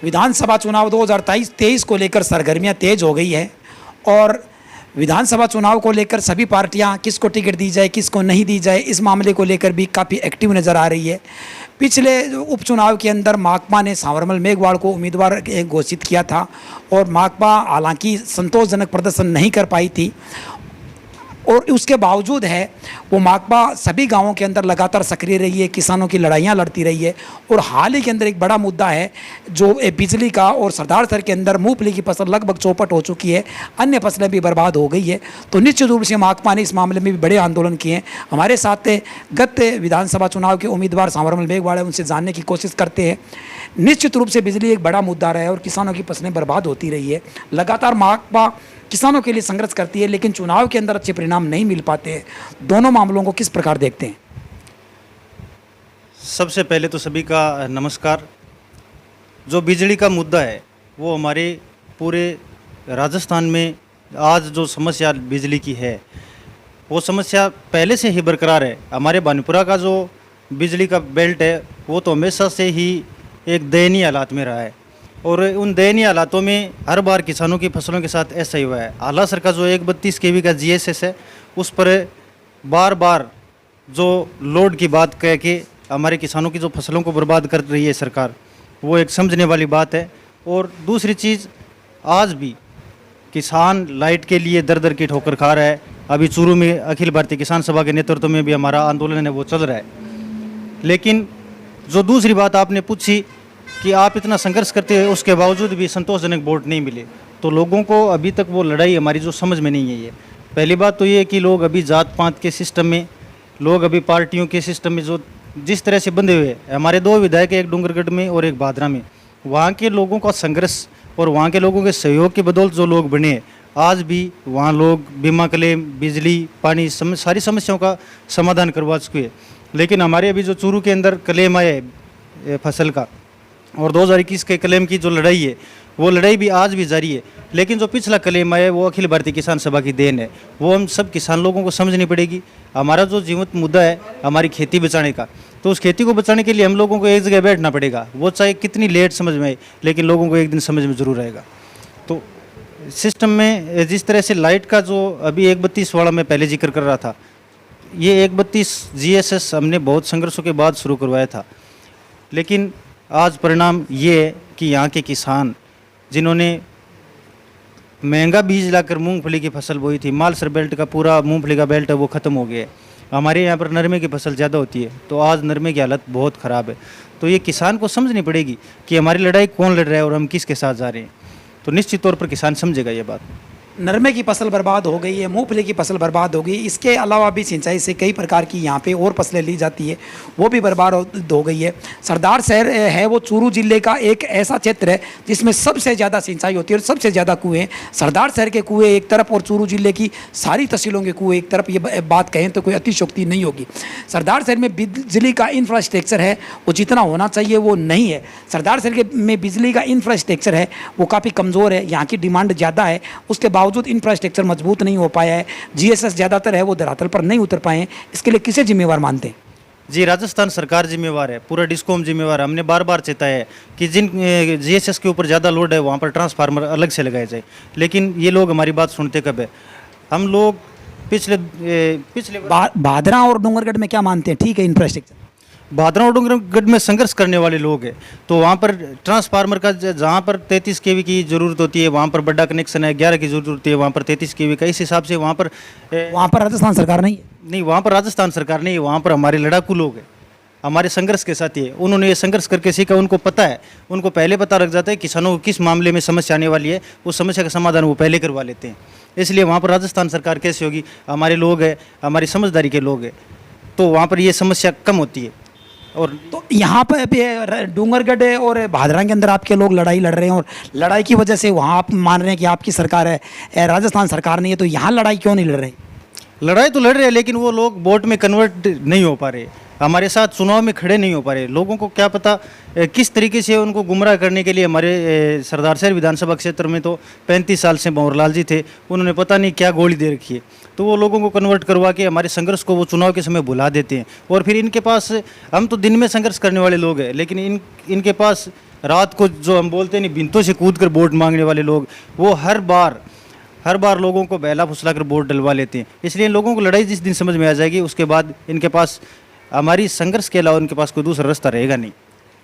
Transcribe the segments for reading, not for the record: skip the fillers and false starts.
विधानसभा चुनाव 2023 को लेकर सरगर्मियां तेज हो गई है और विधानसभा चुनाव को लेकर सभी पार्टियां किसको टिकट दी जाए किसको नहीं दी जाए इस मामले को लेकर भी काफ़ी एक्टिव नज़र आ रही है। पिछले उपचुनाव के अंदर माकपा ने सांवरमल मेघवाल को उम्मीदवार घोषित किया था और माकपा हालांकि संतोषजनक प्रदर्शन नहीं कर पाई थी और उसके बावजूद है वो माकपा सभी गांवों के अंदर लगातार सक्रिय रही है, किसानों की लड़ाइयाँ लड़ती रही है। और हाल ही के अंदर एक बड़ा मुद्दा है जो बिजली का और सरदार सर के अंदर मूंगफली की फसल लगभग चौपट हो चुकी है, अन्य फसलें भी बर्बाद हो गई है। तो निश्चित रूप से माकपा ने इस मामले में भी बड़े आंदोलन किए हैं। हमारे साथ गत विधानसभा चुनाव के उम्मीदवार सांवरमल मेघवाल है, उनसे जानने की कोशिश करते हैं। निश्चित रूप से बिजली एक बड़ा मुद्दा रहा है और किसानों की फसलें बर्बाद होती रही है। लगातार माकपा किसानों के लिए संघर्ष करती है लेकिन चुनाव के अंदर अच्छे परिणाम नहीं मिल पाते हैं। दोनों मामलों को किस प्रकार देखते हैं? सबसे पहले तो सभी का नमस्कार। जो बिजली का मुद्दा है वो हमारे पूरे राजस्थान में आज जो समस्या बिजली की है वो समस्या पहले से ही बरकरार है। हमारे बानीपुरा का जो बिजली का बेल्ट है वो तो हमेशा से ही एक दयनीय हालात में रहा है और उन दयनीय हालातों में हर बार किसानों की फसलों के साथ ऐसा ही हुआ है। आला सर का जो 132 kV का GSS है उस पर बार बार जो लोड की बात कह के हमारे किसानों की जो फसलों को बर्बाद कर रही है सरकार, वो एक समझने वाली बात है। और दूसरी चीज़, आज भी किसान लाइट के लिए दर दर की ठोकर खा रहा है। अभी चूरू में अखिल भारतीय किसान सभा के नेतृत्व में भी हमारा आंदोलन है वो चल रहा है। लेकिन जो दूसरी बात आपने पूछी कि आप इतना संघर्ष करते हैं उसके बावजूद भी संतोषजनक वोट नहीं मिले, तो लोगों को अभी तक वो लड़ाई हमारी जो समझ में नहीं है। ये पहली बात तो ये कि लोग अभी जात पात के सिस्टम में, लोग अभी पार्टियों के सिस्टम में जो जिस तरह से बंधे हुए हैं। हमारे 2 विधायक, एक डूंगरगढ़ में और एक भादरा में, वहाँ के लोगों का संघर्ष और वहाँ के लोगों के सहयोग की बदौलत जो लोग बने, आज भी वहाँ लोग बीमा क्लेम, बिजली, पानी, सारी समस्याओं का समाधान करवा चुके हैं। लेकिन हमारे अभी जो चूरू के अंदर क्लेम आए फसल का और 2021 के क्लेम की जो लड़ाई है वो लड़ाई भी आज भी जारी है। लेकिन जो पिछला क्लेम आया है वो अखिल भारतीय किसान सभा की देन है, वो हम सब किसान लोगों को समझनी पड़ेगी। हमारा जो जीवंत मुद्दा है हमारी खेती बचाने का, तो उस खेती को बचाने के लिए हम लोगों को एक जगह बैठना पड़ेगा। वो चाहे कितनी लेट समझ में आए लेकिन लोगों को एक दिन समझ में ज़रूर आएगा। तो सिस्टम में जिस तरह से लाइट का जो अभी 132 वाला मैं पहले जिक्र कर रहा था, ये 132 GSS हमने बहुत संघर्षों के बाद शुरू करवाया था। लेकिन आज परिणाम ये है कि यहाँ के किसान जिन्होंने महंगा बीज लाकर मूंगफली की फसल बोई थी, मालसर बेल्ट का पूरा मूंगफली का बेल्ट है वो ख़त्म हो गया है। हमारे यहाँ पर नरमे की फसल ज़्यादा होती है, तो आज नरमे की हालत बहुत ख़राब है। तो ये किसान को समझनी पड़ेगी कि हमारी लड़ाई कौन लड़ रहा है और हम किसके साथ जा रहे हैं। तो निश्चित तौर पर किसान समझेगा ये बात। नरमे की फसल बर्बाद हो गई है, मूंगफली की फसल बर्बाद हो गई, इसके अलावा भी सिंचाई से कई प्रकार की यहाँ पे और फसलें ली जाती है वो भी बर्बाद हो गई है। सरदार शहर है वो चूरू जिले का एक ऐसा क्षेत्र है जिसमें सबसे ज़्यादा सिंचाई होती है और सबसे ज़्यादा कुएँ हैं। सरदार शहर के कुएँ एक तरफ और चूरू जिले की सारी तहसीलों के कुएँ एक तरफ, ये बात कहें तो कोई अतिशयोक्ति नहीं होगी। सरदार शहर में बिजली का इंफ्रास्ट्रक्चर है वो जितना होना चाहिए वो नहीं है। सरदार शहर में बिजली का इंफ्रास्ट्रक्चर है वो काफ़ी कमज़ोर है, यहाँ की डिमांड ज़्यादा है, उसके बावजूद इंफ्रास्ट्रक्चर मजबूत नहीं हो पाया है। GSS ज़्यादातर है वो धरातल पर नहीं उतर पाए हैं। इसके लिए किसे जिम्मेवार मानते हैं? जी, राजस्थान सरकार जिम्मेवार है, पूरा डिस्कॉम जिम्मेवार है। हमने बार बार चेताया है कि जिन GSS के ऊपर ज़्यादा लोड है वहाँ पर ट्रांसफार्मर अलग से लगाए जाए, लेकिन ये लोग हमारी बात सुनते कब है। हम लोग पिछले भादरा और डूंगरगढ़ में क्या मानते हैं? ठीक है, इंफ्रास्ट्रक्चर भादरा और डूंगरगढ़ में संघर्ष करने वाले लोग हैं, तो वहाँ पर ट्रांसफार्मर का जहाँ पर 33 kV की ज़रूरत होती है वहाँ पर बड़ा कनेक्शन है, 11 की ज़रूरत होती है वहाँ पर 33 kV का। इस हिसाब से वहाँ पर राजस्थान सरकार नहीं है। नहीं, वहाँ पर राजस्थान सरकार नहीं है, वहाँ पर हमारे लड़ाकू लोग हैं, हमारे संघर्ष के साथी है। उन्होंने ये संघर्ष करके सीखा, उनको पता है, उनको पहले पता लग जाता है किसानों को किस मामले में समस्या आने वाली है, उस समस्या का समाधान वो पहले करवा लेते हैं। इसलिए वहाँ पर राजस्थान सरकार कैसे होगी? हमारे लोग हैं, हमारी समझदारी के लोग हैं, तो वहाँ पर ये समस्या कम होती है। और तो यहाँ पर डूंगरगढ़ और भादरा के अंदर आपके लोग लड़ाई लड़ रहे हैं और लड़ाई की वजह से वहाँ आप मान रहे हैं कि आपकी सरकार है, राजस्थान सरकार नहीं है, तो यहाँ लड़ाई क्यों नहीं लड़ रही? लड़ाई तो लड़ रहे हैं लेकिन वो लोग वोट में कन्वर्ट नहीं हो पा रहे। हमारे साथ चुनाव में खड़े नहीं हो पा रहे। लोगों को क्या पता किस तरीके से उनको गुमराह करने के लिए हमारे सरदार शहर विधानसभा क्षेत्र में तो 35 साल से भंवरलाल जी थे, उन्होंने पता नहीं क्या गोली दे रखी है, तो वो लोगों को कन्वर्ट करवा के हमारे संघर्ष को वो चुनाव के समय भुला देते हैं। और फिर इनके पास, हम तो दिन में संघर्ष करने वाले लोग हैं, लेकिन इनके पास रात को जो हम बोलते हैं भिंतों से कूद कर वोट मांगने वाले लोग, वो हर बार लोगों को बहला फुसला कर वोट डलवा लेते हैं। इसलिए इन लोगों को लड़ाई जिस दिन समझ में आ जाएगी, उसके बाद इनके पास हमारी संघर्ष के अलावा उनके पास कोई दूसरा रास्ता रहेगा नहीं।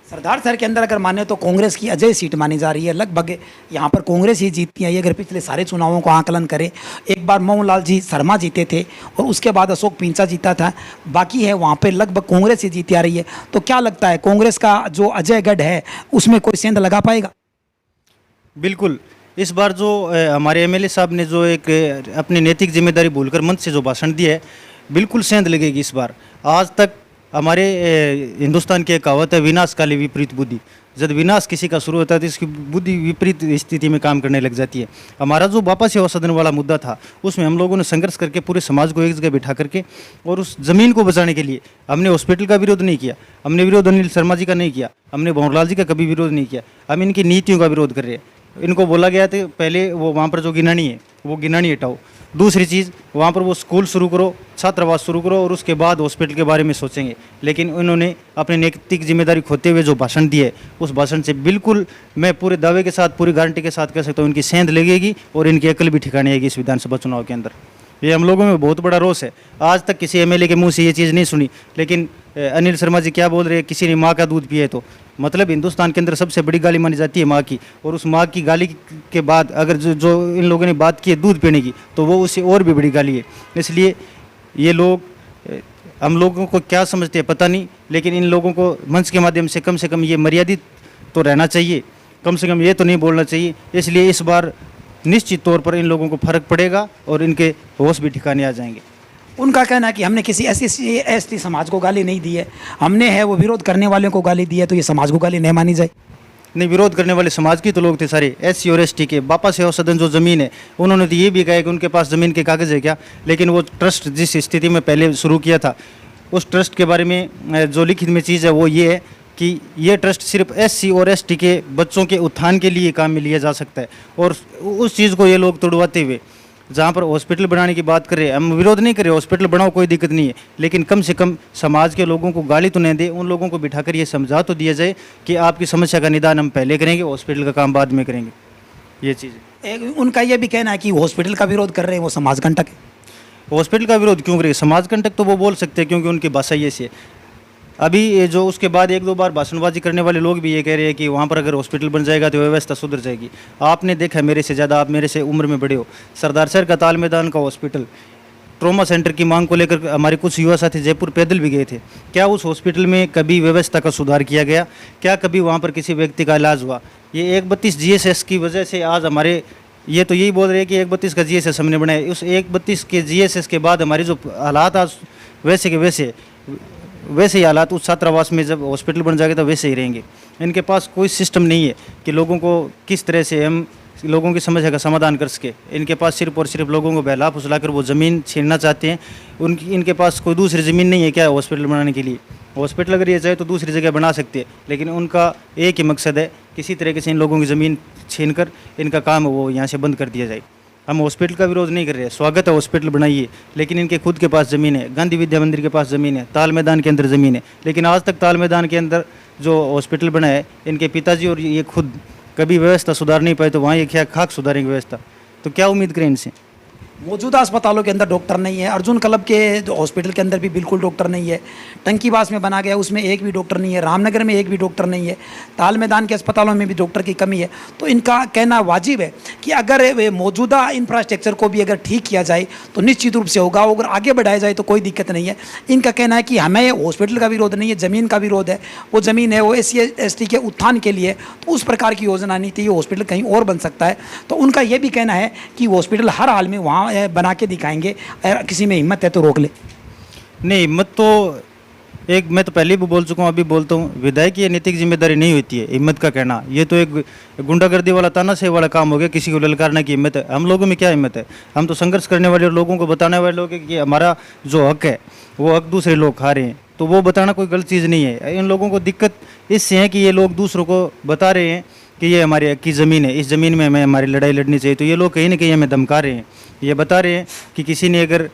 सरदार शहर के अंदर अगर माने तो कांग्रेस की अजय सीट मानी जा रही है, लगभग यहाँ पर कांग्रेस ही जीतती है। ये अगर पिछले सारे चुनावों को आकलन करें, एक बार मोहनलाल जी शर्मा जीते थे और उसके बाद अशोक पिंचा जीता था, बाकी है वहाँ पे लगभग कांग्रेस ही जीती आ रही है। तो क्या लगता है कांग्रेस का जो अजय गढ़ है उसमें कोई सेंध लगा पाएगा? बिल्कुल, इस बार जो हमारे एमएलए साहब ने जो एक अपनी नैतिक जिम्मेदारी भूलकर मंच से जो भाषण दिया है, बिल्कुल सेंध लगेगी इस बार। आज तक हमारे हिंदुस्तान की एक कहावत है, विनाश काले विपरीत बुद्धि। जब विनाश किसी का शुरू होता है तो इसकी बुद्धि विपरीत स्थिति में काम करने लग जाती है। हमारा जो वापस सेवा सदन वाला मुद्दा था, उसमें हम लोगों ने संघर्ष करके पूरे समाज को एक जगह बिठा करके और उस ज़मीन को बचाने के लिए हमने हॉस्पिटल का विरोध नहीं किया, हमने विरोध अनिल शर्मा जी का नहीं किया, हमने भंवरलाल जी का कभी विरोध नहीं किया। हम इनकी नीतियों का विरोध कर रहे हैं। इनको बोला गया था पहले वो वहाँ पर जो गिनानी है वो गिनानी हटाओ, दूसरी चीज़ वहाँ पर वो स्कूल शुरू करो, छात्रावास शुरू करो और उसके बाद हॉस्पिटल के बारे में सोचेंगे। लेकिन उन्होंने अपनी नैतिक जिम्मेदारी खोते हुए जो भाषण दिए, उस भाषण से बिल्कुल मैं पूरे दावे के साथ, पूरी गारंटी के साथ कह सकता हूँ, इनकी सेंध लगेगी और इनकी अकल भी ठिकाने आएगी इस विधानसभा चुनाव के अंदर। ये हम लोगों में बहुत बड़ा रोष है। आज तक किसी एमएलए के मुंह से ये चीज़ नहीं सुनी, लेकिन अनिल शर्मा जी क्या बोल रहे हैं, किसी ने माँ का दूध पिया है, तो मतलब हिंदुस्तान के अंदर सबसे बड़ी गाली मानी जाती है माँ की। और उस माँ की गाली के बाद अगर जो इन लोगों ने बात की है दूध पीने की, तो वो उससे और भी बड़ी गाली है। इसलिए ये लोग, हम लोगों को क्या समझते हैं पता नहीं, लेकिन इन लोगों को मंच के माध्यम से कम ये मर्यादित तो रहना चाहिए, कम से कम ये तो नहीं बोलना चाहिए। इसलिए इस बार निश्चित तौर पर इन लोगों को फर्क पड़ेगा और इनके होश भी ठिकाने आ जाएंगे। उनका कहना है कि हमने किसी SC समाज को गाली नहीं दी है, हमने है वो विरोध करने वालों को गाली दी है, तो ये समाज को गाली नहीं मानी जाए। नहीं, विरोध करने वाले समाज के तो लोग थे सारे, SC और ST के। बापा सेवा सदन जो ज़मीन है, उन्होंने तो ये भी कहा कि उनके पास ज़मीन के कागज़ है क्या, लेकिन वो ट्रस्ट जिस स्थिति में पहले शुरू किया था, उस ट्रस्ट के बारे में जो लिखित में चीज़ है वो ये है कि ये ट्रस्ट सिर्फ SC और ST के बच्चों के उत्थान के लिए काम में लिया जा सकता है। और उस चीज़ को ये लोग तोड़वाते हुए जहाँ पर हॉस्पिटल बनाने की बात कर रहे हैं, हम विरोध नहीं कर रहे, हॉस्पिटल बनाओ कोई दिक्कत नहीं है, लेकिन कम से कम समाज के लोगों को गाली तो नहीं दे, उन लोगों को बिठाकर ये समझा तो दिया जाए कि आपकी समस्या का निदान हम पहले करेंगे, हॉस्पिटल का काम बाद में करेंगे। ये चीज़ उनका ये भी कहना है कि हॉस्पिटल का विरोध कर रहे हैं वो समाज कंटक है। हॉस्पिटल का विरोध क्यों करेंगे? समाज कंटक तो वो बोल सकते हैं, क्योंकि उनकी भाषा ये है। अभी ये जो उसके बाद एक दो बार भाषणबाजी करने वाले लोग भी ये कह रहे हैं कि वहाँ पर अगर हॉस्पिटल बन जाएगा तो व्यवस्था सुधर जाएगी। आपने देखा मेरे से ज़्यादा, आप मेरे से उम्र में बड़े हो, सरदार शहर का ताल मैदान का हॉस्पिटल, ट्रॉमा सेंटर की मांग को लेकर हमारे कुछ युवा साथी जयपुर पैदल भी गए थे। क्या उस हॉस्पिटल में कभी व्यवस्था का सुधार किया गया? क्या कभी वहाँ पर किसी व्यक्ति का इलाज हुआ? ये 132 GSS की वजह से आज हमारे, ये तो यही बोल रहे हैं कि 132 का GSS हमने बनाया, उस 132 के GSS के बाद हमारे जो हालात आज वैसे के वैसे ही हालात उस छात्रावास में जब हॉस्पिटल बन जाएगा तो वैसे ही रहेंगे। इनके पास कोई सिस्टम नहीं है कि लोगों को किस तरह से हम लोगों की समस्या का समाधान कर सके। इनके पास सिर्फ और सिर्फ लोगों को बहला फुसला कर वो ज़मीन छीनना चाहते हैं। इनके पास कोई दूसरी ज़मीन नहीं है क्या हॉस्पिटल बनाने के लिए? हॉस्पिटल अगर ये चाहे तो दूसरी जगह बना सकते हैं, लेकिन उनका एक ही मकसद है, किसी तरीके से इन लोगों की ज़मीन छीन कर इनका काम वो यहाँ से बंद कर दिया जाए। हम हॉस्पिटल का विरोध नहीं कर रहे हैं, स्वागत है हॉस्पिटल बनाइए, लेकिन इनके खुद के पास ज़मीन है, गांधी विद्या मंदिर के पास ज़मीन है, ताल मैदान के अंदर ज़मीन है, लेकिन आज तक ताल मैदान के अंदर जो हॉस्पिटल बना है, इनके पिताजी और ये खुद कभी व्यवस्था सुधार नहीं पाए, तो वहाँ ये क्या खाक सुधारेंगे व्यवस्था? तो क्या उम्मीद करें इनसे? मौजूदा अस्पतालों के अंदर डॉक्टर नहीं है, अर्जुन क्लब के हॉस्पिटल के अंदर भी बिल्कुल डॉक्टर नहीं है, टंकीबास में बना गया उसमें एक भी डॉक्टर नहीं है, रामनगर में एक भी डॉक्टर नहीं है, ताल मैदान के अस्पतालों में भी डॉक्टर की कमी है। तो इनका कहना वाजिब है कि अगर मौजूदा इंफ्रास्ट्रक्चर को भी अगर ठीक किया जाए तो निश्चित रूप से होगा, अगर आगे बढ़ाया जाए तो कोई दिक्कत नहीं है। इनका कहना है कि हमें हॉस्पिटल का विरोध नहीं है, ज़मीन का विरोध है। वो ज़मीन है वो SC ST के उत्थान के लिए, तो उस प्रकार की योजना नहीं थी, ये हॉस्पिटल कहीं और बन सकता है। तो उनका ये भी कहना है कि हॉस्पिटल हर हाल में वहाँ बना के दिखाएंगे, अगर किसी में हिम्मत है तो रोक ले। नहीं, हिम्मत तो एक मैं तो पहले भी बोल चुका हूँ, अभी बोलता हूँ, विधायक की नैतिक जिम्मेदारी नहीं होती है हिम्मत का कहना। ये तो एक गुंडागर्दी वाला तानाशाही वाला काम हो गया, किसी को ललकारने की हिम्मत है। हम लोगों में क्या हिम्मत है? हम तो संघर्ष करने वाले लोगों को बताने वाले लोग हैं कि हमारा जो हक है वो हक दूसरे लोग खा रहे हैं। तो वो बताना कोई गलत चीज़ नहीं है। इन लोगों को दिक्कत इससे है कि ये लोग दूसरों को बता रहे हैं कि ये हमारी हक की ज़मीन है, इस ज़मीन में हमें हमारी लड़ाई लड़नी चाहिए। तो ये लोग कहीं ना कहीं हमें धमका रहे हैं, ये बता रहे हैं कि किसी ने अगर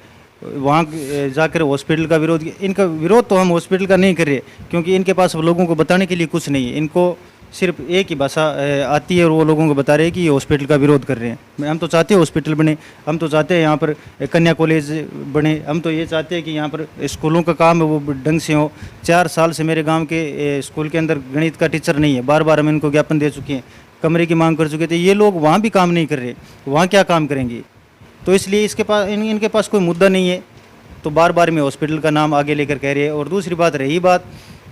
वहाँ जाकर हॉस्पिटल का विरोध किया, इनका विरोध तो हम हॉस्पिटल का नहीं कर रहे, क्योंकि इनके पास लोगों को बताने के लिए कुछ नहीं है। इनको सिर्फ एक ही भाषा आती है और वो लोगों को बता रहे हैं कि ये हॉस्पिटल का विरोध कर रहे हैं। हम तो चाहते हैं हॉस्पिटल बने, हम तो चाहते हैं यहाँ पर कन्या कॉलेज बने, हम तो ये चाहते हैं कि यहाँ पर स्कूलों का काम है वो ढंग से हो। 4 साल से मेरे गांव के स्कूल के अंदर गणित का टीचर नहीं है, बार बार हम इनको ज्ञापन दे चुके हैं, कमरे की मांग कर चुके थे। ये लोग वहाँ भी काम नहीं कर रहे, वहाँ क्या काम करेंगे? तो इसलिए इनके पास कोई मुद्दा नहीं है, तो बार बार में हॉस्पिटल का नाम आगे लेकर कह रहे हैं। और दूसरी बात रही बात,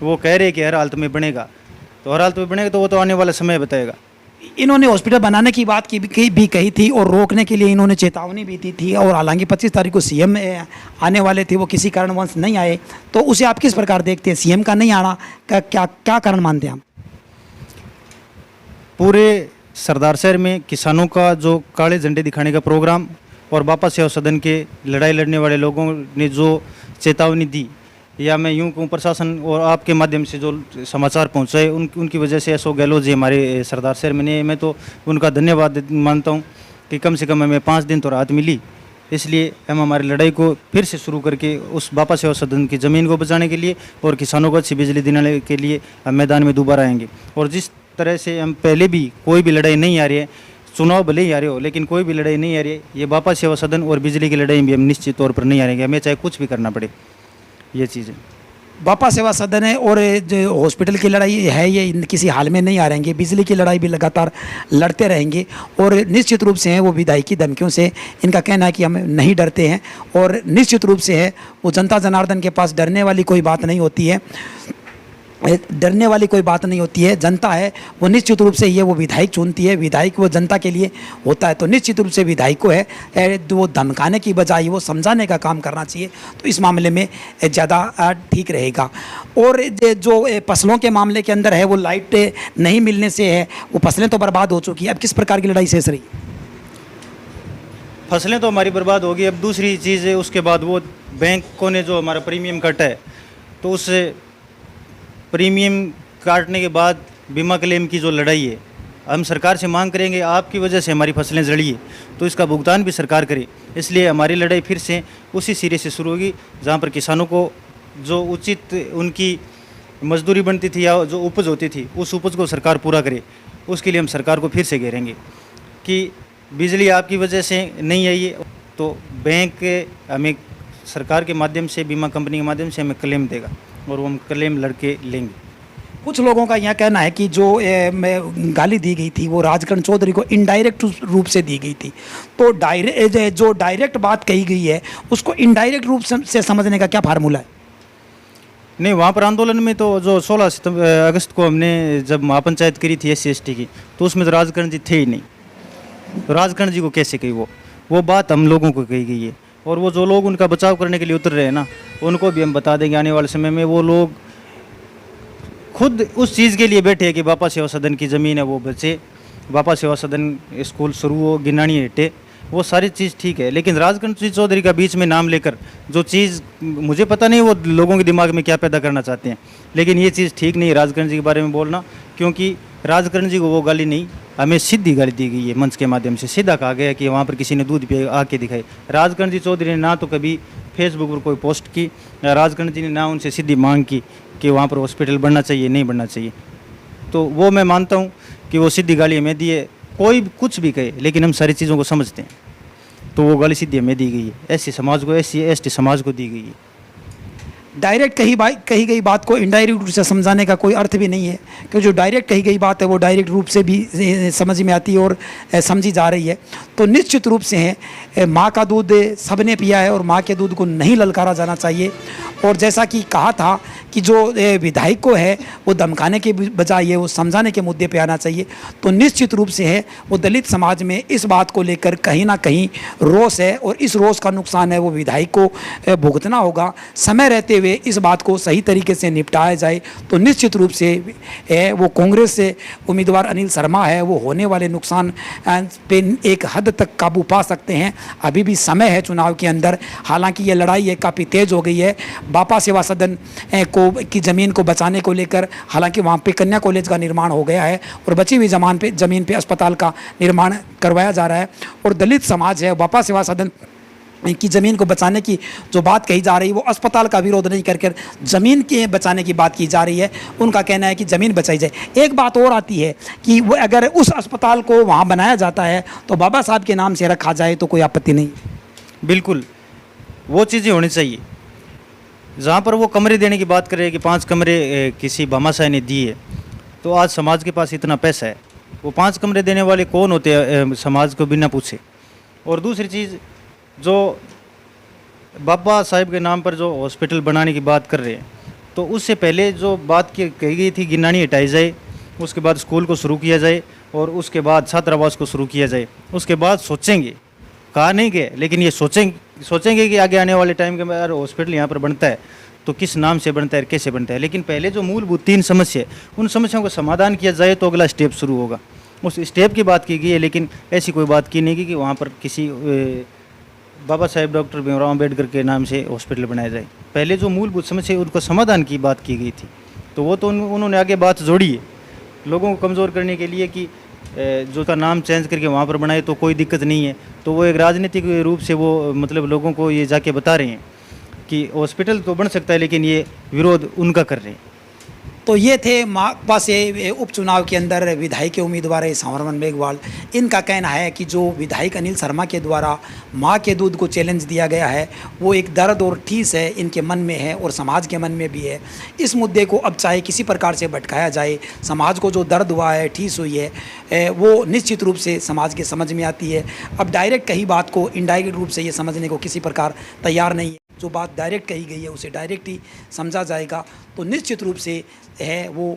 वो कह रहे हैं कि हर हालत में बनेगा, तो हर हालत में बनेगा तो वो तो आने वाला समय बताएगा। इन्होंने हॉस्पिटल बनाने की बात भी कही थी और रोकने के लिए इन्होंने चेतावनी भी दी थी। और हालांकि 25 तारीख को सीएम आने वाले थे, वो किसी कारणवश नहीं आए, तो उसे आप किस प्रकार देखते हैं? सीएम का नहीं आना का क्या कारण मानते हैं आप? पूरे सरदार शहर में किसानों का जो काले झंडे दिखाने का प्रोग्राम और बापा सेवा सदन के लड़ाई लड़ने वाले लोगों ने जो चेतावनी दी, या मैं यूं कहूँ प्रशासन और आपके माध्यम से जो समाचार पहुँचाए, उनकी वजह से अशोक गहलोत जी हमारे सरदार शहर में नहीं। मैं तो उनका धन्यवाद मानता हूँ कि कम से कम हमें 5 दिन तो राहत मिली। इसलिए हम हमारी लड़ाई को फिर से शुरू करके उस बापा सेवा सदन की ज़मीन को बचाने के लिए और किसानों को अच्छी बिजली दिलाने के लिए हम मैदान में दोबारा आएंगे। और जिस तरह से हम पहले भी कोई भी लड़ाई नहीं आ रही है, चुनाव भले ही आ रहे हो, लेकिन कोई भी लड़ाई नहीं आ रही है, ये बापा सेवा सदन और बिजली की लड़ाई भी हम निश्चित तौर पर नहीं हारेंगे, हमें चाहे कुछ भी करना पड़े। ये चीज़ें बापा सेवा सदन है और जो हॉस्पिटल की लड़ाई है, ये किसी हाल में नहीं हारेंगे। बिजली की लड़ाई भी लगातार लड़ते रहेंगे और निश्चित रूप से है वो विधायकी धमकियों से, इनका कहना है कि हम नहीं डरते हैं। और निश्चित रूप से है वो जनता जनार्दन के पास डरने वाली कोई बात नहीं होती है, डरने वाली कोई बात नहीं होती है। जनता है वो निश्चित रूप से ये वो विधायक चुनती है, विधायक वो जनता के लिए होता है। तो निश्चित रूप से विधायक को है वो धमकाने की बजाय वो समझाने का काम करना चाहिए, तो इस मामले में ज़्यादा ठीक रहेगा। और जो फसलों के मामले के अंदर है, वो लाइट नहीं मिलने से है वो फसलें तो बर्बाद हो चुकी है। अब किस प्रकार की लड़ाई शेष रही? फसलें तो हमारी बर्बाद होगी। अब दूसरी चीज़ है, उसके बाद वो बैंकों ने जो हमारा प्रीमियम काटा है, तो उस प्रीमियम काटने के बाद बीमा क्लेम की जो लड़ाई है, हम सरकार से मांग करेंगे, आपकी वजह से हमारी फसलें जड़ी है, तो इसका भुगतान भी सरकार करे। इसलिए हमारी लड़ाई फिर से उसी सिरे से शुरू होगी, जहाँ पर किसानों को जो उचित उनकी मजदूरी बनती थी या जो उपज होती थी, उस उपज को सरकार पूरा करे। उसके लिए हम सरकार को फिर से घेरेंगे कि बिजली आपकी वजह से नहीं आई है, तो बैंक हमें सरकार के माध्यम से, बीमा कंपनी के माध्यम से हमें क्लेम देगा और वो हम क्लेम लड़के लेंगे। कुछ लोगों का यह कहना है कि जो गाली दी गई थी वो राजकरण चौधरी को इनडायरेक्ट रूप से दी गई थी, तो जो डायरेक्ट बात कही गई है उसको इनडायरेक्ट रूप से समझने का क्या फार्मूला है? नहीं, वहाँ पर आंदोलन में तो जो 16 अगस्त को हमने जब महापंचायत करी थी SC/ST की, तो उसमें तो राजकरण जी थे ही नहीं, तो राजकरण जी को कैसे कही? वो बात हम लोगों को कही गई है। और वो जो लोग उनका बचाव करने के लिए उतर रहे हैं ना, उनको भी हम बता देंगे आने वाले समय में वो लोग खुद उस चीज़ के लिए बैठे हैं कि बापा सेवा सदन की ज़मीन है वो बचे, बापा सेवा सदन स्कूल शुरू हो, गिनानी हटे, वो सारी चीज़ ठीक है। लेकिन राजकरण चौधरी का बीच में नाम लेकर जो चीज़, मुझे पता नहीं वो लोगों के दिमाग में क्या पैदा करना चाहते हैं, लेकिन ये चीज़ ठीक नहीं है राजकरण जी के बारे में बोलना, क्योंकि राजकरण जी को वो गाली नहीं, हमें सीधी गाली दी गई है। मंच के माध्यम से सीधा कहा गया कि वहाँ पर किसी ने दूध पिए आके दिखाई। राजकरण जी चौधरी ने ना तो कभी फेसबुक पर कोई पोस्ट की, राजकरण जी ने ना उनसे सीधी मांग की कि वहाँ पर हॉस्पिटल बनना चाहिए, नहीं बनना चाहिए। तो वो मैं मानता हूँ कि वो सीधी गाली हमें दी है। कोई कुछ भी कहे, लेकिन हम सारी चीज़ों को समझते हैं, तो वो गाली सीधी हमें दी गई है, SC समाज को, SC/ST समाज को दी गई है। डायरेक्ट कही गई बात को इनडायरेक्ट रूप से समझाने का कोई अर्थ भी नहीं है, क्योंकि जो डायरेक्ट कही गई बात है वो डायरेक्ट रूप से भी समझ में आती है और समझी जा रही है। तो निश्चित रूप से है माँ का दूध सबने पिया है और माँ के दूध को नहीं ललकारा जाना चाहिए। और जैसा कि कहा था कि जो विधायक को है वो धमकाने के बजाय वो समझाने के मुद्दे पे आना चाहिए। तो निश्चित रूप से है वो दलित समाज में इस बात को लेकर कहीं ना कहीं रोष है, और इस रोष का नुकसान है वो विधायक को भुगतना होगा। समय रहते हुए इस बात को सही तरीके से निपटाया जाए तो निश्चित रूप से वो कांग्रेस से उम्मीदवार अनिल शर्मा है वो होने वाले नुकसान पे एक हद तक काबू पा सकते हैं। अभी भी समय है चुनाव के अंदर, हालांकि ये लड़ाई है काफ़ी तेज़ हो गई है। बापा सेवा सदन की ज़मीन को बचाने को लेकर, हालांकि वहाँ पे कन्या कॉलेज का निर्माण हो गया है और बची हुई ज़मीन पे अस्पताल का निर्माण करवाया जा रहा है। और दलित समाज है, बापा सेवा सदन की ज़मीन को बचाने की जो बात कही जा रही है वो अस्पताल का विरोध नहीं करके ज़मीन के बचाने की बात की जा रही है। उनका कहना है कि ज़मीन बचाई जाए। एक बात और आती है कि वो अगर उस अस्पताल को वहाँ बनाया जाता है तो बाबा साहब के नाम से रखा जाए तो कोई आपत्ति नहीं। बिल्कुल वो चीज़ें होनी चाहिए। जहाँ पर वो कमरे देने की बात कर रहे हैं कि 5 कमरे किसी भामाशाह ने दिए, तो आज समाज के पास इतना पैसा है, वो 5 कमरे देने वाले कौन होते हैं समाज को बिना पूछे। और दूसरी चीज़, जो बाबा साहिब के नाम पर जो हॉस्पिटल बनाने की बात कर रहे हैं, तो उससे पहले जो बात कही गई थी गिनानी हटाई जाए, उसके बाद स्कूल को शुरू किया जाए और उसके बाद छात्रावास को शुरू किया जाए। उसके बाद सोचेंगे, कहा नहीं गए, लेकिन ये सोचेंगे कि आगे आने वाले टाइम के अंदर हॉस्पिटल यहाँ पर बनता है तो किस नाम से बनता है, कैसे बनता है। लेकिन पहले जो मूलभूत 3 समस्या, उन समस्याओं का समाधान किया जाए तो अगला स्टेप शुरू होगा। उस स्टेप की बात की गई है, लेकिन ऐसी कोई बात की नहीं की कि वहाँ पर किसी बाबा साहेब डॉक्टर भीमराव अम्बेडकर के नाम से हॉस्पिटल बनाया जाए। पहले जो मूलभूत समस्या उनको समाधान की बात की गई थी, तो वो तो उन्होंने आगे बात जोड़ी है लोगों को कमज़ोर करने के लिए कि जो का नाम चेंज करके वहाँ पर बनाए तो कोई दिक्कत नहीं है। तो वो एक राजनीतिक रूप से वो मतलब लोगों को ये जाके बता रहे हैं कि हॉस्पिटल तो बन सकता है, लेकिन ये विरोध उनका कर रहे हैं। तो ये थे माकपा से उपचुनाव के अंदर विधायक के उम्मीदवार है सांवरमन मेघवाल। इनका कहना है कि जो विधायक अनिल शर्मा के द्वारा माँ के दूध को चैलेंज दिया गया है वो एक दर्द और ठेस है, इनके मन में है और समाज के मन में भी है। इस मुद्दे को अब चाहे किसी प्रकार से भटकाया जाए, समाज को जो दर्द हुआ है, ठेस हुई है, वो निश्चित रूप से समाज के समझ में आती है। अब डायरेक्ट कही बात को इनडायरेक्ट रूप से ये समझने को किसी प्रकार तैयार नहीं है। जो बात डायरेक्ट कही गई है उसे डायरेक्ट ही समझा जाएगा। तो निश्चित रूप से है वो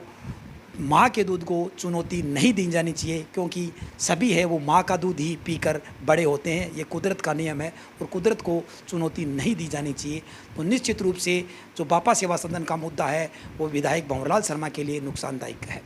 माँ के दूध को चुनौती नहीं दी जानी चाहिए, क्योंकि सभी है वो माँ का दूध ही पीकर बड़े होते हैं। ये कुदरत का नियम है और कुदरत को चुनौती नहीं दी जानी चाहिए। तो निश्चित रूप से जो बापा सेवा सदन का मुद्दा है वो विधायक भंवरलाल शर्मा के लिए नुकसानदायक है।